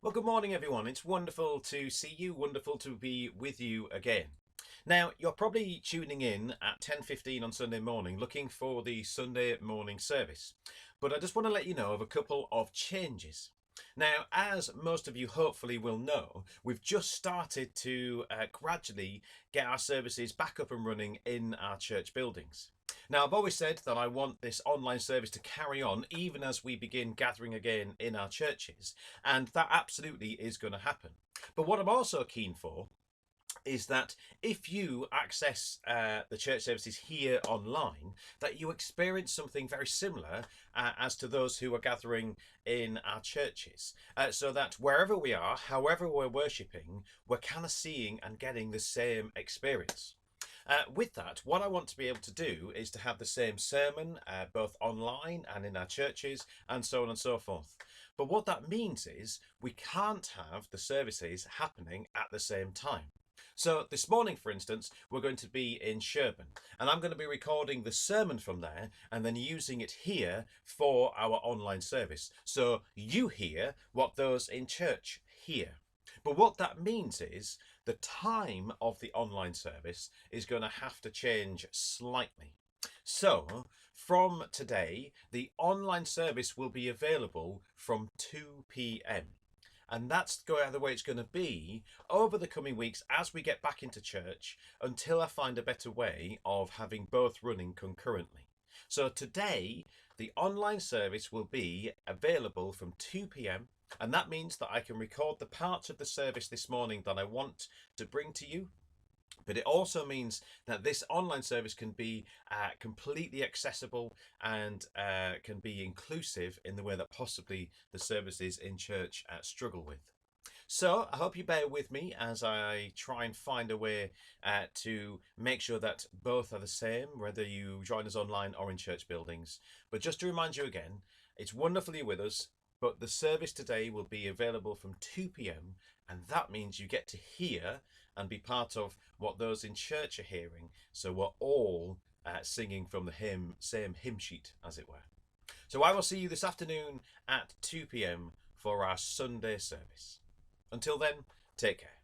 Well, good morning, everyone. It's wonderful to see you, wonderful to be with you again. Now, you're probably tuning in at 10:15 on Sunday morning looking for the Sunday morning service. But I just want to let you know of a couple of changes. Now, as most of you hopefully will know, we've just started to gradually get our services back up and running in our church buildings. Now, I've always said that I want this online service to carry on even as we begin gathering again in our churches, and that absolutely is going to happen. But what I'm also keen for is that if you access the church services here online, that you experience something very similar as to those who are gathering in our churches. So that wherever we are, however we're worshipping, we're kind of seeing and getting the same experience. With that, what I want to be able to do is to have the same sermon both online and in our churches and so on and so forth. But what that means is we can't have the services happening at the same time. So this morning, for instance, we're going to be in Sherburn, and I'm going to be recording the sermon from there and then using it here for our online service. So you hear what those in church hear. But what that means is the time of the online service is going to have to change slightly. So from today, the online service will be available from 2 p.m. And that's the way it's going to be over the coming weeks as we get back into church until I find a better way of having both running concurrently. So today, the online service will be available from 2 p.m. And that means that I can record the parts of the service this morning that I want to bring to you. But it also means that this online service can be completely accessible and can be inclusive in the way that possibly the services in church struggle with. So I hope you bear with me as I try and find a way to make sure that both are the same, whether you join us online or in church buildings. But just to remind you again, it's wonderful you're with us, but the service today will be available from 2 p.m. and that means you get to hear and be part of what those in church are hearing. So we're all singing from the same hymn sheet, as it were. So I will see you this afternoon at 2 p.m. for our Sunday service. Until then, take care.